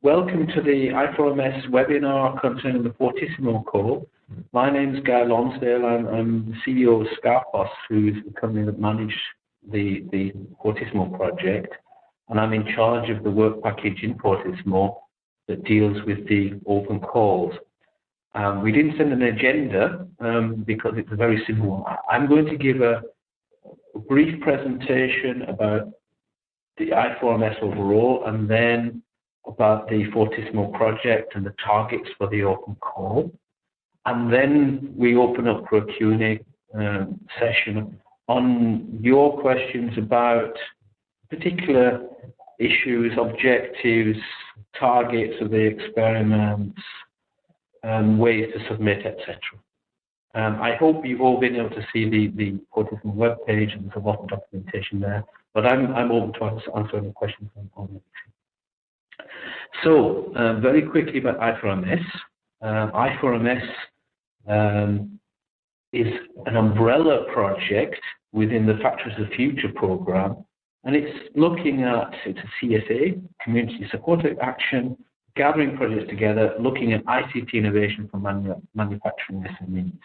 Welcome to the I4MS webinar concerning the Fortissimo call. My name is Guy Lonsdale. I'm the CEO of Scarpos, who is the company that managed the Fortissimo project, and I'm in charge of the work package in Fortissimo that deals with the open calls. We didn't send an agenda because it's a very simple one. I'm going to give a brief presentation about the I4MS overall, and then about the Fortissimo project and the targets for the open call. And then we open up for a Q&A session on your questions about particular issues, objectives, targets of the experiments, ways to submit, etc. I hope you've all been able to see the Fortissimo webpage, and there's a lot of documentation there, but I'm open to answer any questions on it. So, very quickly about I4MS. I4MS is an umbrella project within the Factories of the Future program, and it's looking at, it's a CSA, Community Supported Action, gathering projects together, looking at ICT innovation for manufacturing SMEs.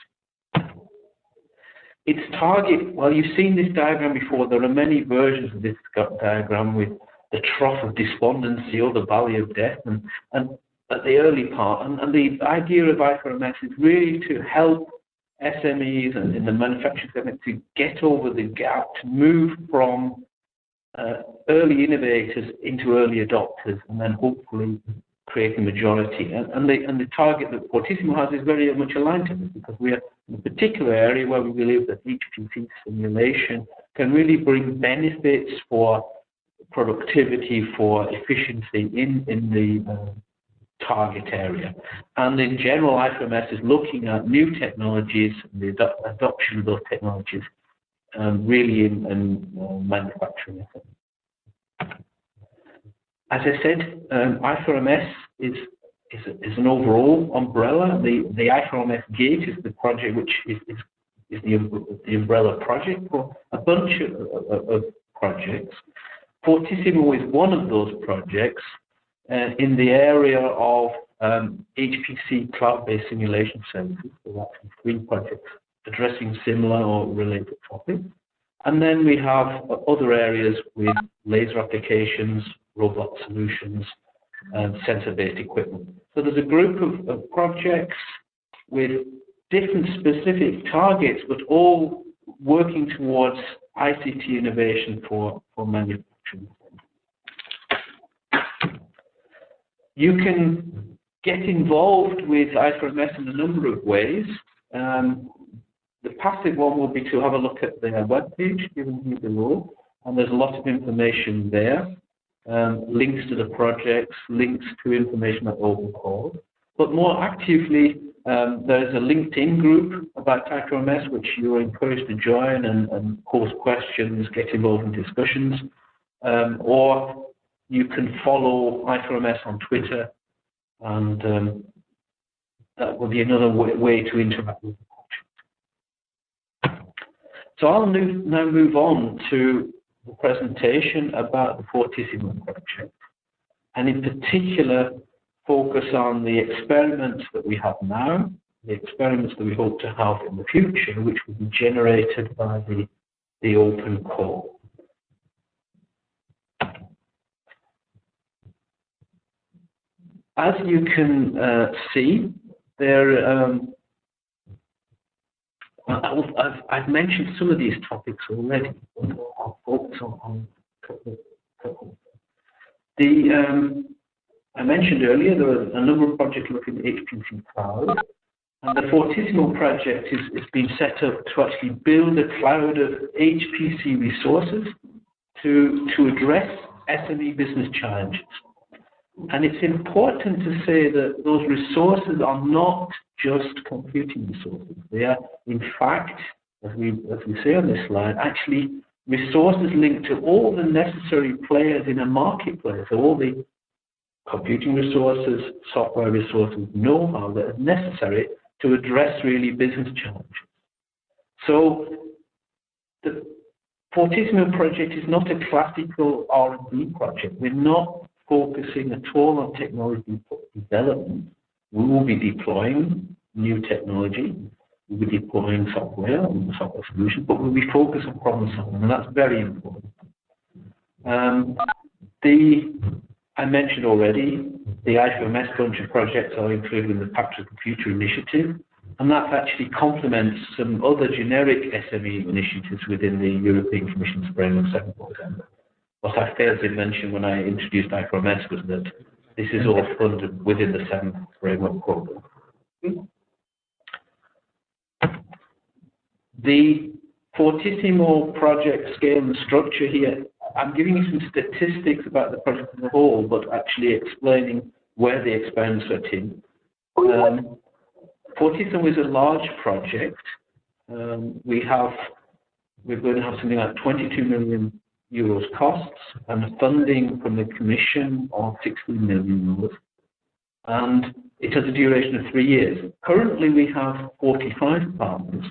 Its target, well, you've seen this diagram before. There are many versions of this diagram with the trough of despondency or the valley of death, and at the early part. And the idea of I4MS is really to help SMEs and in the manufacturing segment to get over the gap, to move from early innovators into early adopters, and then hopefully create a majority. And the target that Fortissimo has is very much aligned to this, because we are in a particular area where we believe that HPC simulation can really bring benefits for productivity, for efficiency in the target area. And in general, I4MS is looking at new technologies, the adoption of those technologies, really in manufacturing. As I said, I4MS is an overall umbrella. The I4MS Gate is the project which is the umbrella project for a bunch of projects. Fortissimo is one of those projects in the area of HPC cloud-based simulation services. So that's 3 projects addressing similar or related topics. And then we have other areas with laser applications, robot solutions, and sensor-based equipment. So there's a group of projects with different specific targets, but all working towards ICT innovation for manufacturing. You can get involved with I4MS in a number of ways. The passive one will be to have a look at their webpage given here below, and there's a lot of information there. Links to the projects, links to information at open calls. But more actively, there's a LinkedIn group about I4MS, which you're encouraged to join and post questions, get involved in discussions. Or you can follow I4MS on Twitter, and that will be another way to interact with the project. So I'll now move on to the presentation about the Fortissimo project, and in particular focus on the experiments that we have now, the experiments that we hope to have in the future, which will be generated by the open call. As you can see, there I've mentioned some of these topics already. I'll focus on a couple. I mentioned earlier there are a number of projects looking at HPC cloud, and the Fortissimo project is being set up to actually build a cloud of HPC resources to address SME business challenges. And it's important to say that those resources are not just computing resources. They are, in fact, as we say on this slide, actually resources linked to all the necessary players in a marketplace, so all the computing resources, software resources, know-how that are necessary to address really business challenges. So the Fortissimo project is not a classical R&D project. We're not focusing at all on technology development. We will be deploying new technology. We'll be deploying software and software solutions, but we'll be focused on problem solving, and that's very important. I mentioned already, the I4MS bunch of projects are included in the Factory of the Future initiative, and that actually complements some other generic SME initiatives within the European Commission's Framework 7.0. What I failed to mention when I introduced I4MS was that this is all funded within the 7th Framework Programme. The Fortissimo project scale and structure here, I'm giving you some statistics about the project as a whole, but actually explaining where the experiments fit in. Fortissimo is a large project. We're going to have something like 22 million euros costs and funding from the Commission of 16 million euros. And it has a duration of 3 years. Currently, we have 45 partners,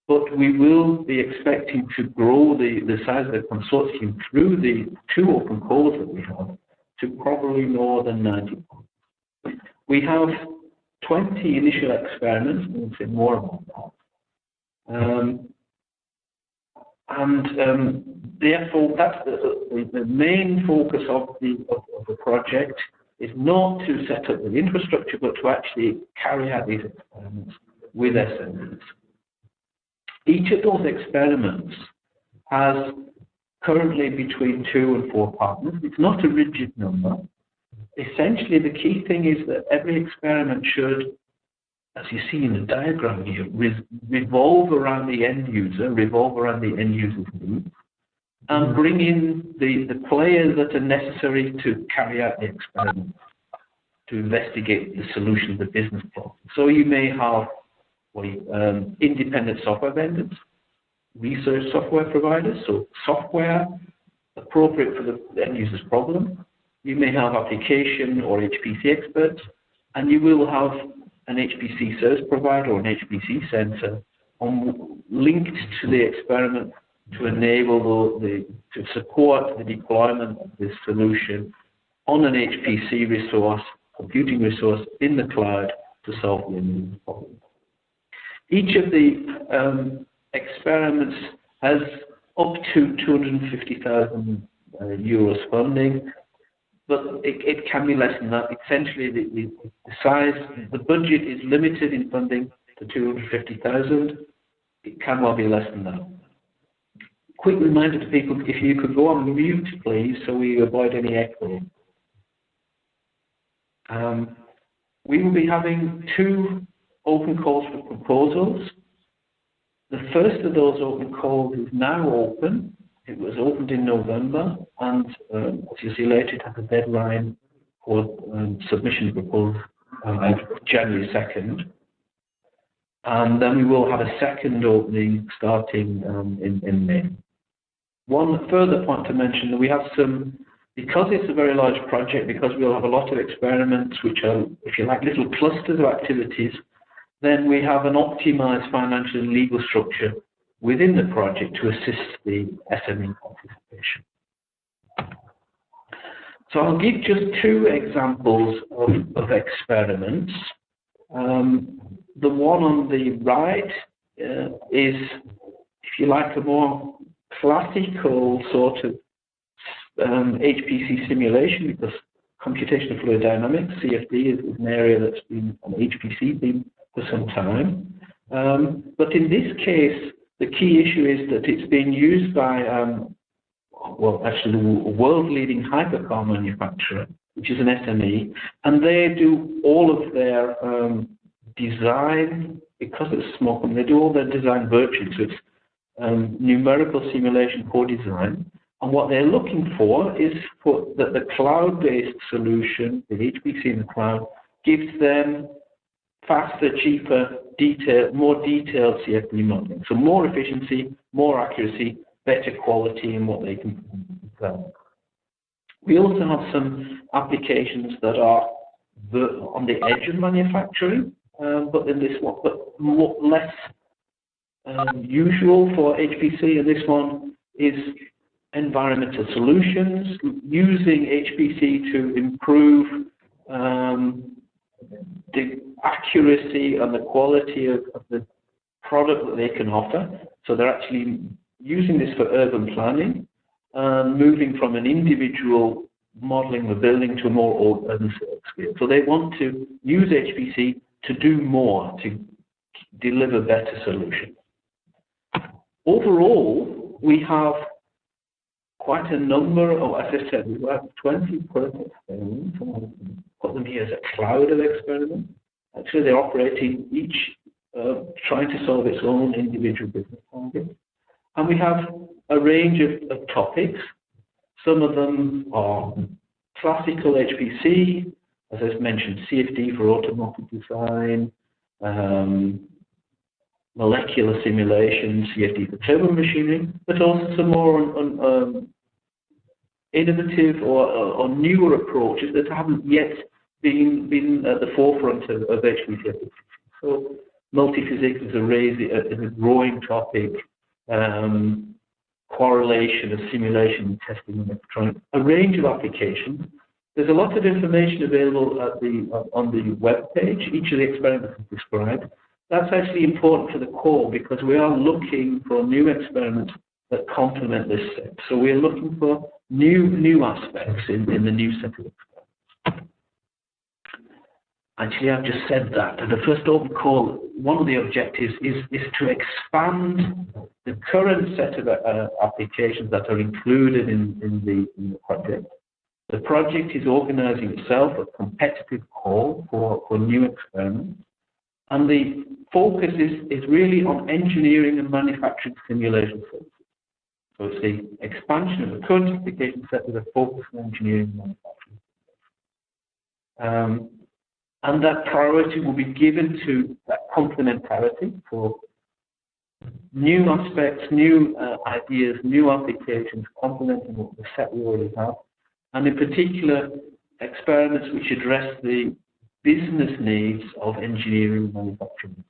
but we will be expecting to grow the size of the consortium through the 2 open calls that we have to probably more than 90. We have 20 initial experiments, and we'll say more about that. Therefore, that's the main focus of the project is not to set up the infrastructure, but to actually carry out these experiments with SMEs. Each of those experiments has currently between 2 and 4 partners. It's not a rigid number. Essentially, the key thing is that every experiment should, as you see in the diagram here, revolve around the end user, revolve around the end user's needs, and bring in the players that are necessary to carry out the experiment, to investigate the solution of the business problem. So you may have independent software vendors, research software providers, so software appropriate for the end user's problem. You may have application or HPC experts, and you will have an HPC service provider or an HPC center linked to the experiment to enable to support the deployment of this solution on an HPC resource, computing resource in the cloud to solve the end user's problem. Each of the experiments has up to 250,000 euros funding, but it can be less than that. Essentially, the budget is limited in funding to 250,000. It can well be less than that. Quick reminder to people, if you could go on mute, please, so we avoid any echo. We will be having 2 open calls for proposals. The first of those open calls is now open. It was opened in November, and as you see later, it has a deadline for submission of proposals January 2nd. And then we will have a second opening starting in May. One further point to mention, that we have because it's a very large project, because we'll have a lot of experiments which are, if you like, little clusters of activities, then we have an optimized financial and legal structure within the project to assist the SME participation. So I'll give just 2 examples of experiments. The one on the right is, if you like, a more classical sort of HPC simulation, because computational fluid dynamics, CFD, is an area that's been on HPC for some time. But in this case, the key issue is that it's being used by, actually, a world-leading hypercar manufacturer, which is an SME, and they do all of their design, because it's a small company, they do all their design virtually, so it's numerical simulation for design. And what they're looking for is that the cloud-based solution, the HPC in the cloud, gives them faster, cheaper, more detailed CFD modeling. So more efficiency, more accuracy, better quality in what they can sell. We also have some applications that are on the edge of manufacturing, but less usual for HPC. And this one is environmental solutions, using HPC to improve the accuracy and the quality of the product that they can offer. So they're actually using this for urban planning and moving from an individual modeling the building to a more urban scale. So they want to use HPC to do more, to deliver better solutions. Overall, we have quite a number of, as I said, we have 20 product experiments. Put them here as a cloud of experiments. Actually, they're operating each trying to solve its own individual business target. And we have a range of topics. Some of them are classical HPC, as I mentioned, CFD for automotive design, molecular simulation, CFD for turbo machinery, but also some more innovative or newer approaches that haven't yet been at the forefront of HPC. So multiphysics is a growing topic, correlation of simulation and testing and electronics, a range of applications. There's a lot of information available on the web page. Each of the experiments is described. That's actually important for the call because we are looking for new experiments that complement this set. So we're looking for new aspects in the new set of experiments. Actually, I've just said that. At the first open call, one of the objectives is to expand the current set of applications that are included in the project. The project is organizing itself a competitive call for new experiments. And the focus is really on engineering and manufacturing simulation services. So it's the expansion of the current application set with a focus on engineering and manufacturing. And that priority will be given to that complementarity for new aspects, new ideas, new applications, complementing the set we already have, and in particular, experiments which address the business needs of engineering and manufacturing.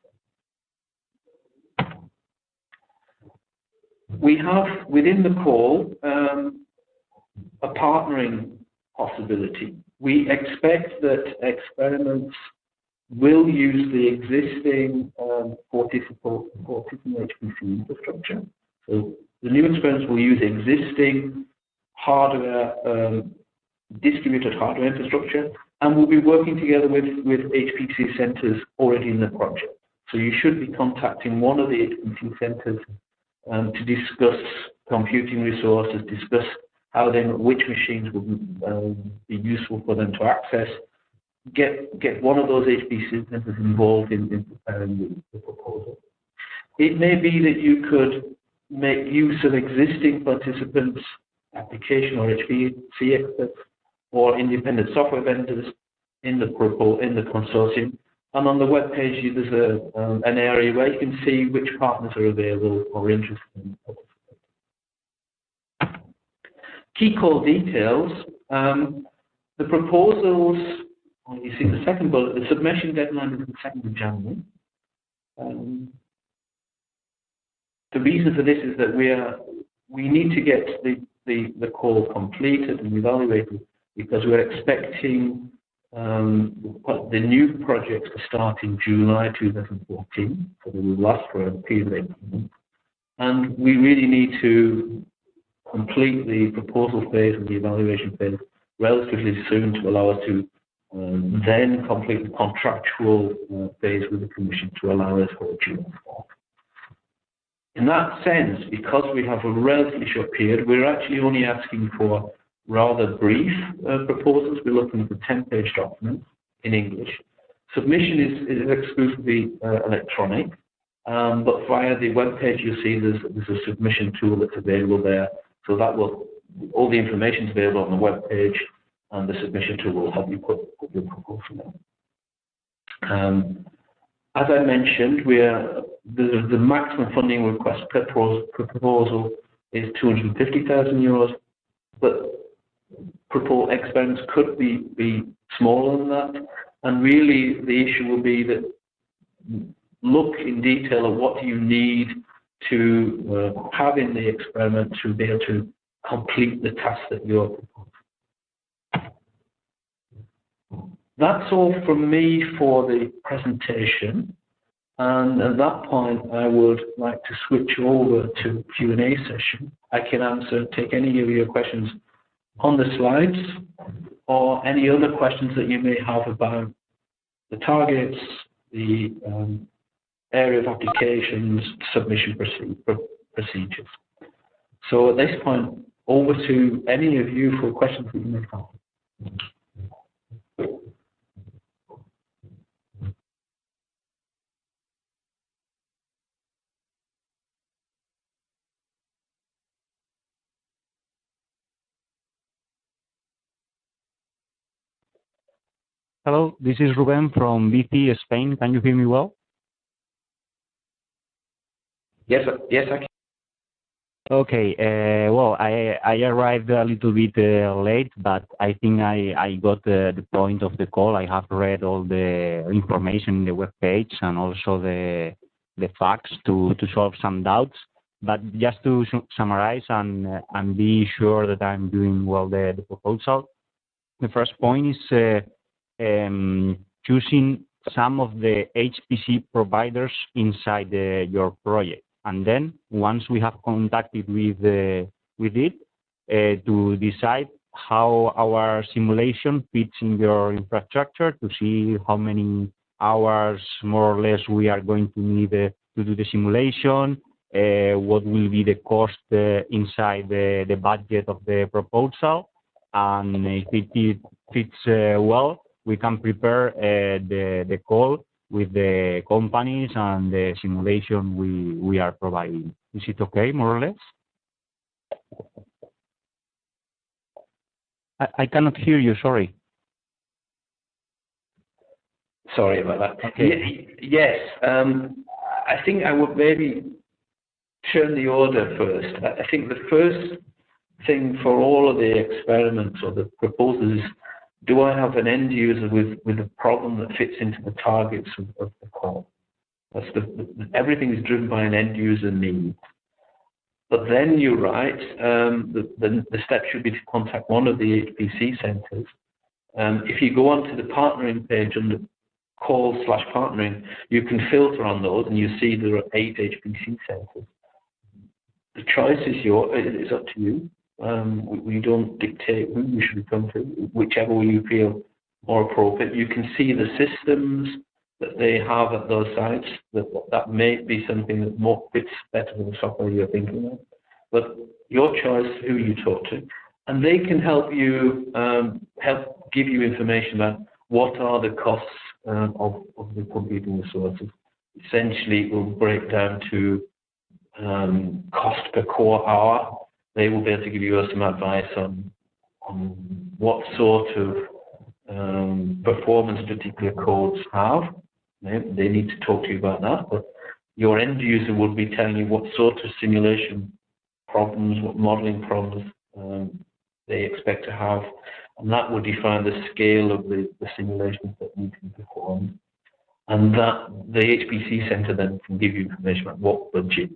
We have, within the call, a partnering possibility. We expect that experiments will use the existing Fortissimo HPC infrastructure. So the new experiments will use existing hardware, distributed hardware infrastructure, and we'll be working together with HPC centers already in the project. So you should be contacting one of the HPC centers to discuss computing resources, discuss which machines will be useful for them to access. Get one of those HPC centers involved in preparing the proposal. It may be that you could make use of existing participants, application or HPC experts, or independent software vendors in the consortium. And on the web page, there's an area where you can see which partners are available or interested in participating. Key call details. The proposals, you see the second bullet, the submission deadline is the 2nd of January. The reason for this is that we need to get the call completed and evaluated because we're expecting the new projects to start in July 2014, so they will last for a period of 18 months. And we really need to complete the proposal phase and the evaluation phase relatively soon to allow us to then complete the contractual phase with the Commission to allow us for June 4th. In that sense, because we have a relatively short period, we're actually only asking for rather brief proposals. We're looking for 10-page documents in English. Submission is exclusively electronic, but via the web page you'll see there's a submission tool that's available there. So that all the information is available on the web page, and the submission tool will help you put your proposal in. As I mentioned, the maximum funding request per proposal is €250,000, but proposed experiments could be smaller than that. And really, the issue will be that look in detail at what you need to have in the experiment to be able to complete the task that you're proposing. That's all from me for the presentation. And at that point, I would like to switch over to Q&A session. I can take any of your questions on the slides or any other questions that you may have about the targets, the area of applications, submission procedures. So at this point, over to any of you for questions that you may have. Hello, this is Ruben from BC, Spain. Can you hear me well? Yes, I can. Okay, well, I arrived a little bit late, but I think I got the point of the call. I have read all the information in the web page and also the facts to solve some doubts. But just to summarize and be sure that I'm doing well the proposal, the first point is choosing some of the HPC providers inside your project. And then once we have contacted with it, to decide how our simulation fits in your infrastructure, to see how many hours more or less we are going to need to do the simulation, what will be the cost inside the budget of the proposal, and if it fits well, we can prepare the call with the companies and the simulation we are providing. Is it okay, more or less? I cannot hear you, sorry. Sorry about that. Okay. Yes, I think I would maybe turn the order first. I think the first thing for all of the experiments or the proposals is, do I have an end user with a problem that fits into the targets of the call? That's everything is driven by an end user need. But then you're right, the step should be to contact one of the HPC centers. If you go onto the partnering page under call/partnering, you can filter on those and you see there are 8 HPC centers. The choice is up to you. We don't dictate who you should come to, whichever you feel more appropriate. You can see the systems that they have at those sites. That may be something that more fits better with the software you're thinking of. But your choice who you talk to, and they can help you give you information about what are the costs of the computing resources. Essentially, it will break down to cost per core hour. They will be able to give you some advice on what sort of performance particular codes have. They need to talk to you about that, but your end user will be telling you what sort of simulation problems, what modeling problems they expect to have, and that will define the scale of the simulations that need to be performed. And that the HPC center then can give you information about what budget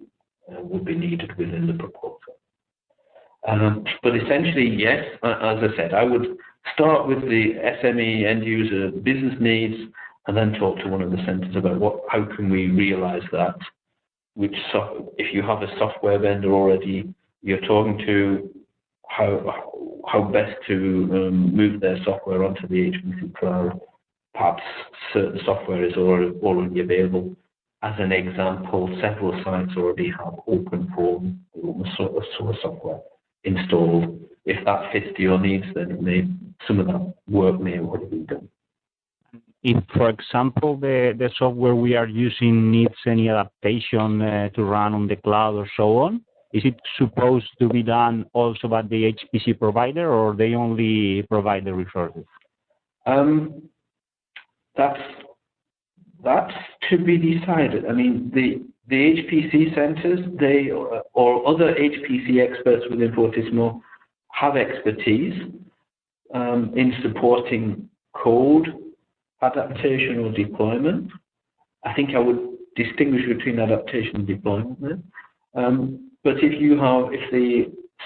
would be needed within the proposal. But essentially, yes, as I said, I would start with the SME end user business needs and then talk to one of the centers about how can we realize that. If you have a software vendor already you're talking to, how best to move their software onto the HPC cloud. Perhaps certain software is already available. As an example, several sites already have OpenFOAM, source software installed. If that fits to your needs, then some of that work may already be done. If, for example, the software we are using needs any adaptation to run on the cloud or so on, is it supposed to be done also by the HPC provider, or they only provide the resources? That's to be decided. I mean, the HPC centers, or other HPC experts within Fortissimo have expertise in supporting code adaptation or deployment. I think I would distinguish between adaptation and deployment there. But if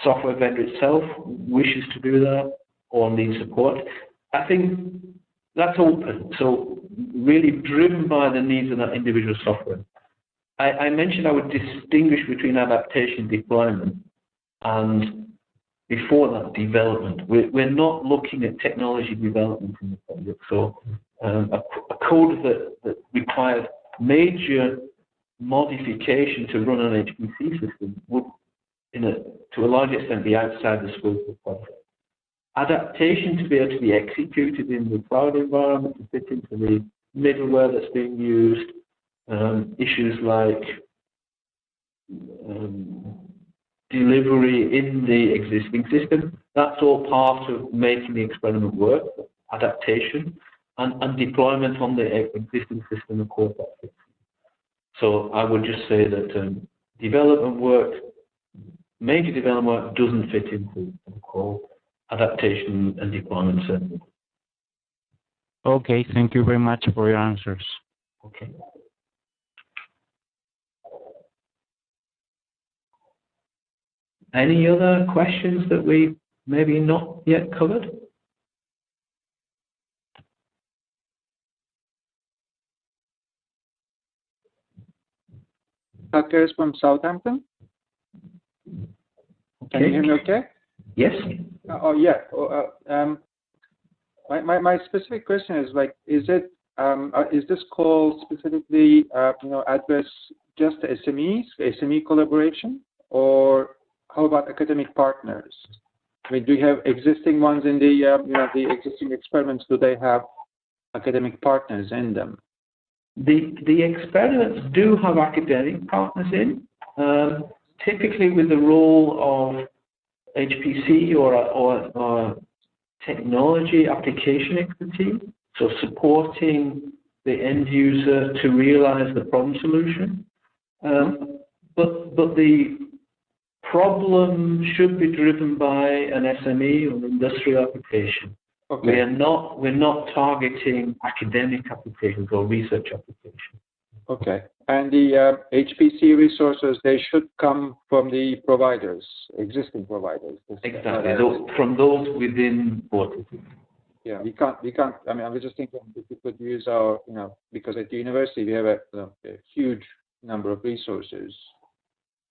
software vendor itself wishes to do that or needs support, I think that's open. So really driven by the needs of that individual software. I mentioned I would distinguish between adaptation, deployment, and before that, development. We're not looking at technology development in the project. So a code that requires major modification to run an HPC system would, to a large extent, be outside the scope of the project. Adaptation to be able to be executed in the cloud environment, to fit into the middleware that's being used, issues like delivery in the existing system, that's all part of making the experiment work, adaptation, and deployment on the existing system, of course, that fits. So I would just say that development work, major development work doesn't fit into the core, adaptation and deployment certainly. Okay, thank you very much for your answers. Okay. Any other questions that we maybe not yet covered? Tucker is from Southampton. Okay. Can you hear me okay? Yes. Oh, yeah. My specific question is like, is this call specifically address just SMEs, SME collaboration, or how about academic partners? I mean, do you have existing ones in the existing experiments? Do they have academic partners in them? The experiments do have academic partners in, typically with the role of HPC or technology application expertise, so supporting the end user to realize the problem solution. But the problem should be driven by an SME or an industrial application. Okay. We're not targeting academic applications or research applications. Okay. And the HPC resources, they should come from the providers, existing providers. Exactly. From those within Fortissimo. Yeah, we can't. I mean, I was just thinking if we could use our, because at the university we have a huge number of resources,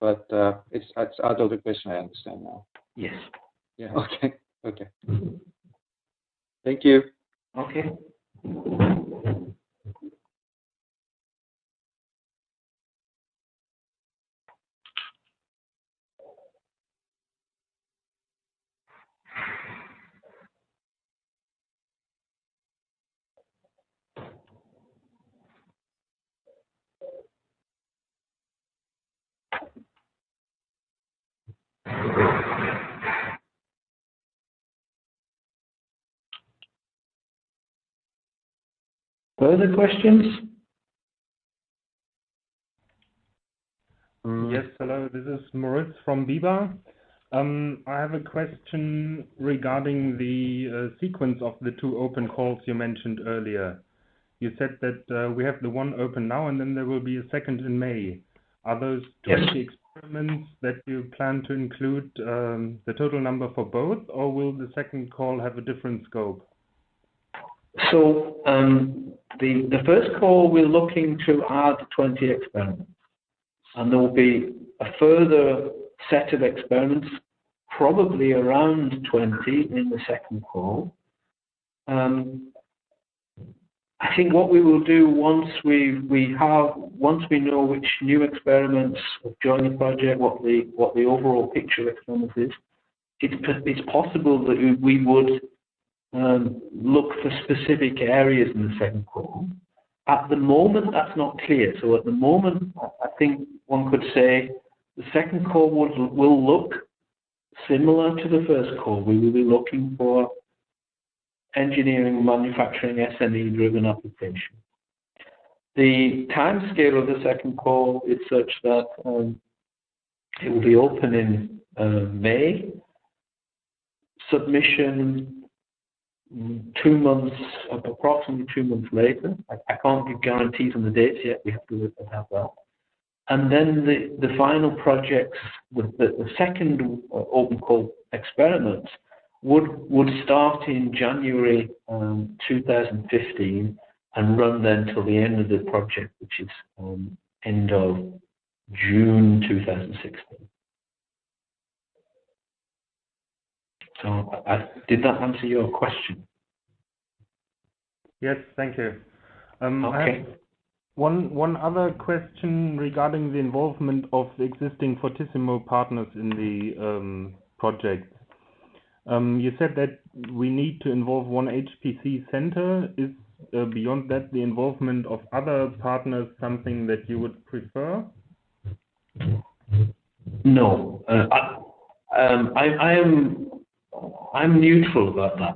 but it's out of the question. I understand now. Yes. Yeah. Okay. Okay. Thank you. Okay. Further questions? Yes, hello, this is Moritz from Biba. I have a question regarding the sequence of the 2 open calls you mentioned earlier. You said that we have the one open now and then there will be a second in May. Are those 20 experiments that you plan to include the total number for both, or will the second call have a different scope? So the first call, we're looking to add 20 experiments, and there will be a further set of experiments, probably around 20 in the second call. I think what we will do once we know which new experiments have joined the project, what the overall picture of experiments is, it's possible that we would look for specific areas in the second call. At the moment, that's not clear. So at the moment, I think one could say the second call will look similar to the first call. We will be looking for engineering, manufacturing, SME-driven application. The time scale of the second call is such that it will be open in May. Submission 2 months, approximately 2 months later. I can't give guarantees on the dates yet. We have to have that. And then the final projects, the second open call experiments would start in January 2015 and run then till the end of the project, which is end of June 2016. So did that answer your question? Yes, thank you. I Okay. have one other question regarding the involvement of the existing Fortissimo partners in the project. You said that we need to involve one HPC center. Is beyond that the involvement of other partners something that you would prefer? No, I'm neutral about that.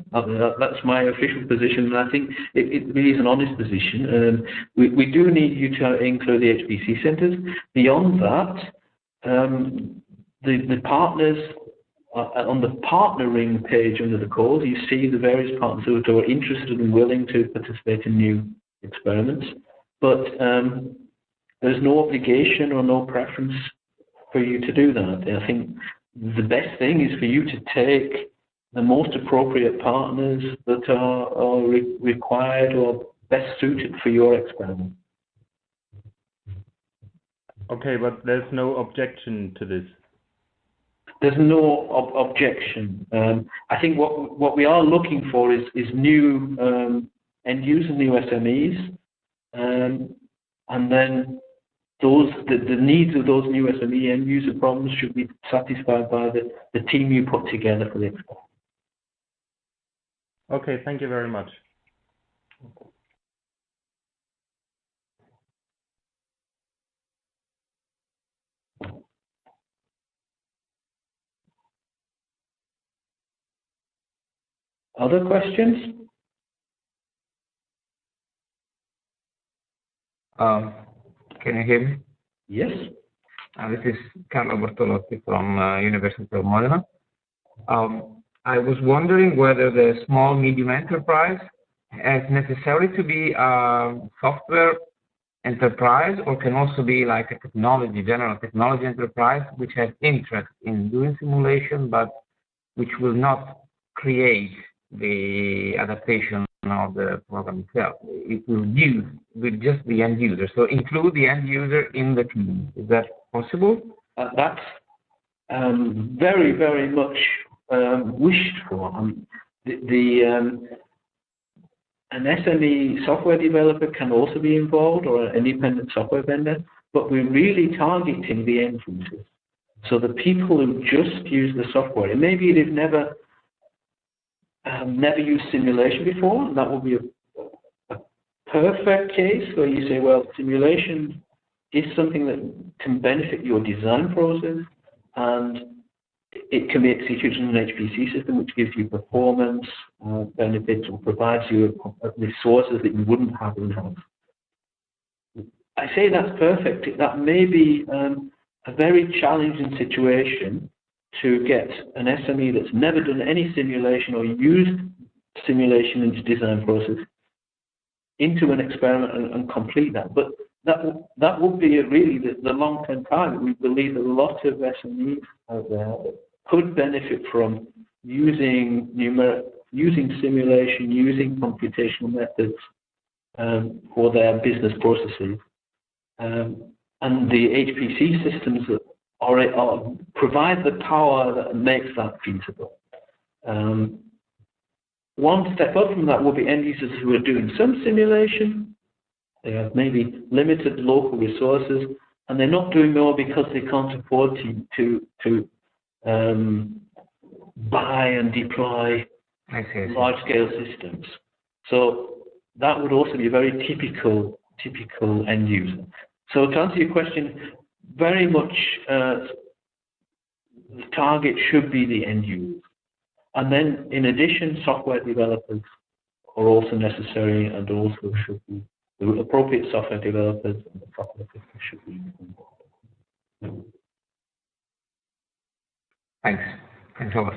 That's my official position, and I think it really is an honest position. We do need you to include the HPC centres. Beyond that, the partners on the partnering page under the calls, you see the various partners who are interested and willing to participate in new experiments, but there's no obligation or no preference for you to do that. I think the best thing is for you to take the most appropriate partners that are required or best suited for your experiment. Okay, but there's no objection to this. There's no objection. I think what we are looking for is new end users, new SMEs, and then the needs of those new SME end user problems should be satisfied by the team you put together for the experiment. Okay, thank you very much. Other questions? Can you hear me? Yes. This is Carlo Bortolotti from University of Modena. I was wondering whether the small medium enterprise has necessarily to be a software enterprise, or can also be like a general technology enterprise, which has interest in doing simulation, but which will not create the adaptation of the program itself. It will use with just the end user. So include the end user in the team. Is that possible? That's very, very much wished for. An SME software developer can also be involved, or an independent software vendor, but we're really targeting the end users. So the people who just use the software, and maybe they've never used simulation before, and that would be a perfect case where you say, well, simulation is something that can benefit your design process, and it can be executed in an HPC system, which gives you performance benefits or provides you resources that you wouldn't have in-house. I say that's perfect. That may be a very challenging situation to get an SME that's never done any simulation or used simulation in its design process into an experiment and complete that. But that would be really the long-term target. We believe that a lot of SMEs out there could benefit from using simulation, using computational methods for their business processes. And the HPC systems that provide the power that makes that feasible. One step up from that will be end users who are doing some simulation. They have maybe limited local resources, and they're not doing more because they can't afford to buy and deploy large-scale systems. So that would also be a very typical end user. So to answer your question, very much the target should be the end user. And then in addition, software developers are also necessary, and also should be the appropriate software developers and the software systems should be involved. Thanks. Thanks a lot.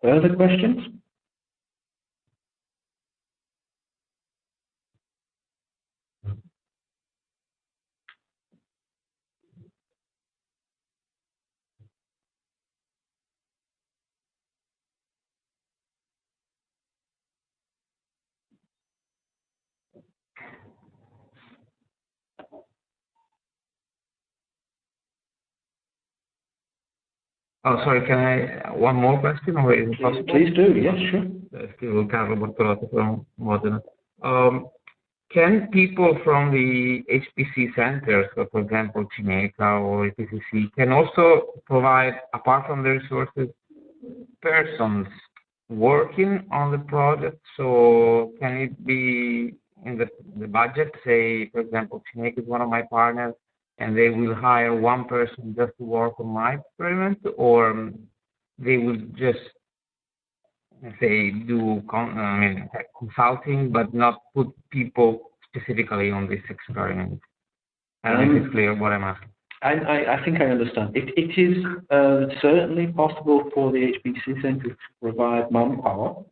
Further questions? Oh, sorry, can I one more question, or is it possible? Please do. Yes, sure. Still Carlo Bortolotti from Modena. Can people from the HPC centers, so for example, Cineca or EPCC, can also provide, apart from the resources, persons working on the project? So can it be in the budget, say, for example, Cineca is one of my partners, and they will hire one person just to work on my experiment, or they will just, say, do consulting, but not put people specifically on this experiment? I don't know if it's clear what I'm asking. I think I understand. It is certainly possible for the HPC center to provide manpower.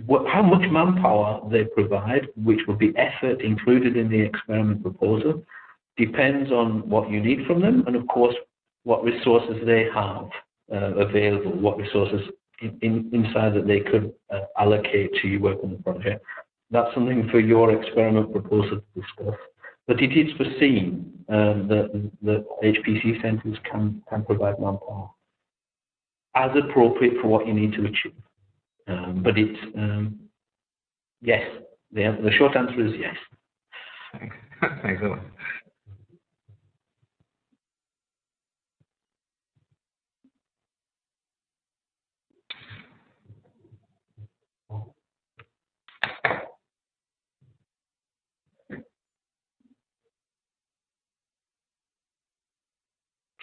How much manpower they provide, which will be effort included in the experiment proposal, depends on what you need from them, and of course what resources they have available, what resources inside that they could allocate to you work on the project. That's something for your experiment proposal to discuss. But it is foreseen that HPC centers can provide manpower as appropriate for what you need to achieve. But it's yes. The short answer is yes. Thanks. Thanks a lot.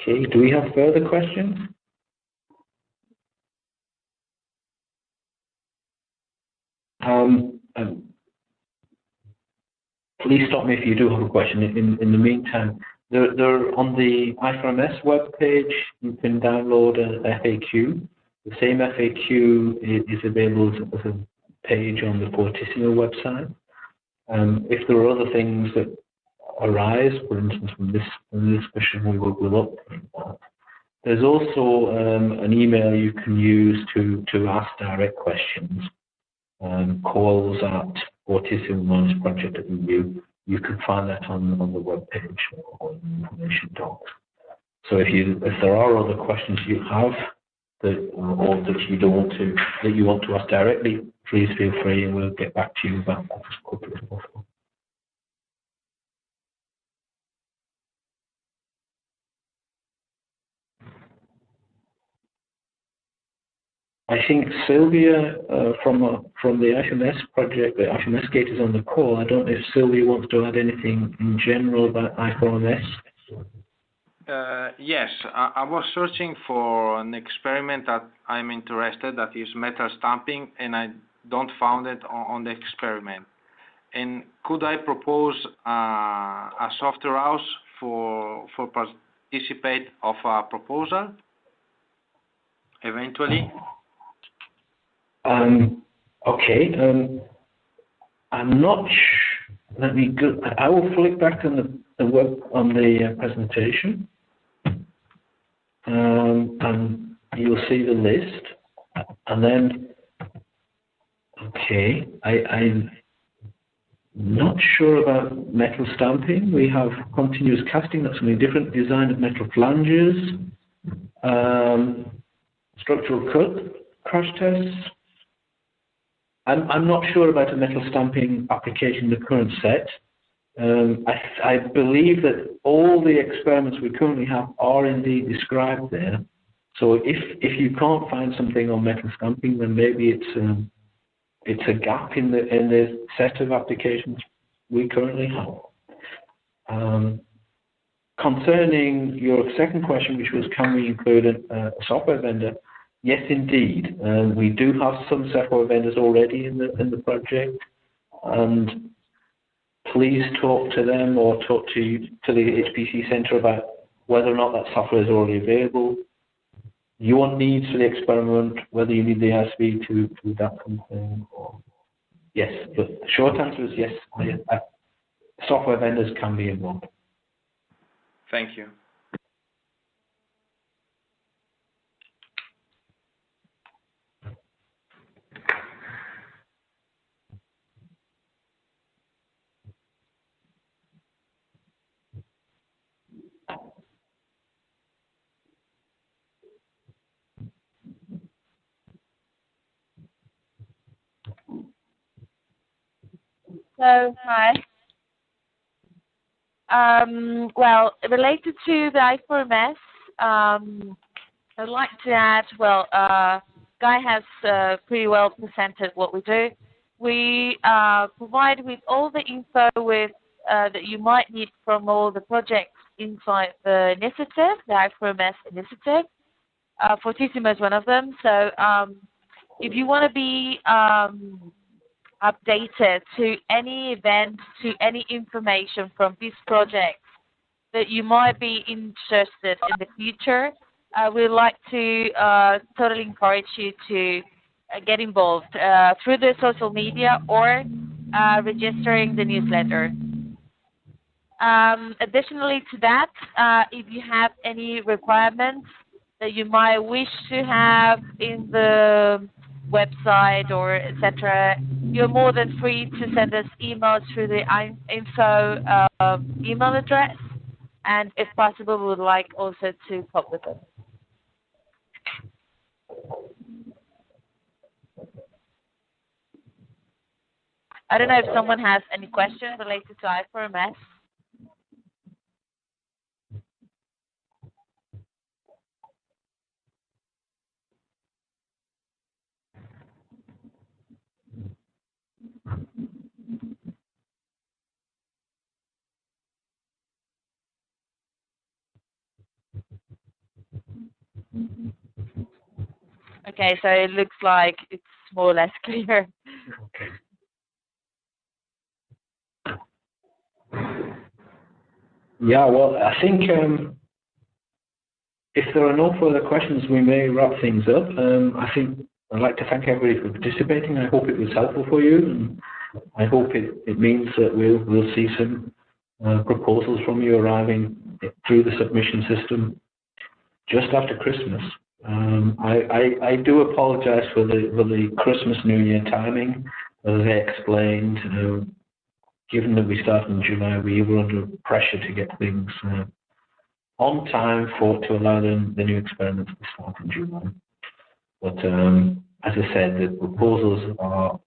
Okay. Do we have further questions? Please stop me if you do have a question. In the meantime, they're on the I4MS webpage. You can download a FAQ. The same FAQ is available as a page on the Fortissimo website. If there are other things that arise, for instance, from this discussion, we will update that. There's also an email you can use to ask direct questions. Calls at Fortissimo Project review. You can find that on the webpage or information docs. So if there are other questions you have or that you want to ask directly, please feel free, and we'll get back to you about that as quickly as possible. I think Sylvia from the I4MS project, the I4MS Gate, is on the call. I don't know if Sylvia wants to add anything in general about I4MS. Yes, I was searching for an experiment that I'm interested, that is metal stamping, and I don't found it on the experiment. And could I propose a software house for participate of a proposal eventually? Okay. I'm not. Let me go. I will flick back on the web on the presentation, and you'll see the list. And then, okay, I'm not sure about metal stamping. We have continuous casting. That's something different. Design of metal flanges, structural cut, crash tests. I'm not sure about a metal stamping application in the current set. I believe that all the experiments we currently have are indeed described there. So if you can't find something on metal stamping, then maybe it's a gap in the set of applications we currently have. Concerning your second question, which was can we include a software vendor? Yes, indeed. We do have some software vendors already in the project, and please talk to them or talk to the HPC Center about whether or not that software is already available, your needs for the experiment, whether you need the ISV to do that kind of thing. Yes, but the short answer is yes. Software vendors can be involved. Thank you. So, hi. Well, related to the I4MS, I'd like to add, well, Guy has pretty well presented what we do. We provide with all the info with that you might need from all the projects inside the initiative, the I4MS initiative. Fortissimo is one of them. So if you want to be updated to any event, to any information from these projects that you might be interested in the future, we'd like to totally encourage you to get involved through the social media or registering the newsletter. Additionally to that, if you have any requirements that you might wish to have in the website or etc., you're more than free to send us emails through the info email address, and if possible, we would like also to pop with them. I don't know if someone has any questions related to I4MS. Okay, so it looks like it's more or less clear. Yeah, well, I think if there are no further questions, we may wrap things up. I think I'd like to thank everybody for participating. I hope it was helpful for you, and I hope it means that we'll see some proposals from you arriving through the submission system just after Christmas. I do apologize for the Christmas New Year timing. As I explained, given that we started in July, we were under pressure to get things on time to allow the new experiments to start in July. But as I said, the proposals are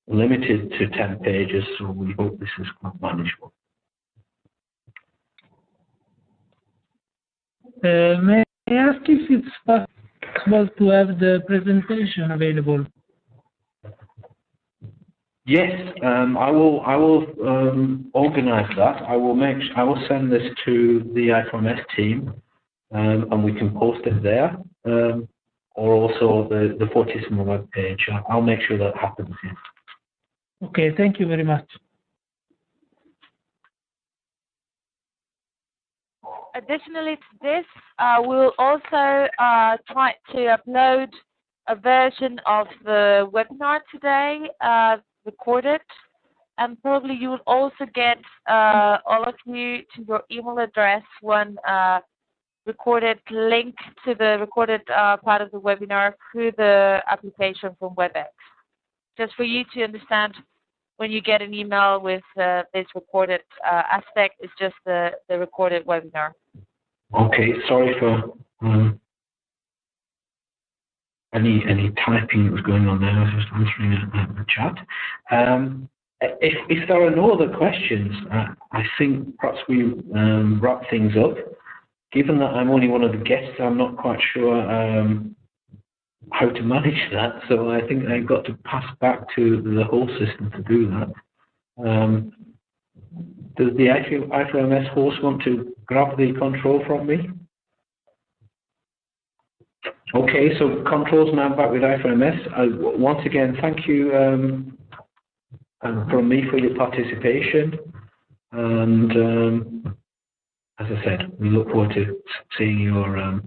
limited to 10 pages, so we hope this is quite manageable. May I ask if it's possible to have the presentation available? Yes, I will organise that. I will send this to the I4MS team, and we can post it there, or also the Fortissimo web page. I'll make sure that happens. Yes. Okay, thank you very much. Additionally to this, we'll also try to upload a version of the webinar today, recorded, and probably you will also get all of you to your email address one recorded link to the recorded part of the webinar through the application from WebEx. Just for you to understand, when you get an email with this recorded aspect, it's just the recorded webinar. Okay, sorry for any typing that was going on there. I was just answering the chat. If there are no other questions, I think perhaps we wrap things up. Given that I'm only one of the guests, I'm not quite sure how to manage that, so I think I've got to pass back to the whole system to do that. Does the I4MS host want to grab the control from me? Okay, so controls now back with I4MS. Once again, thank you from me for your participation, and as I said, we look forward to seeing your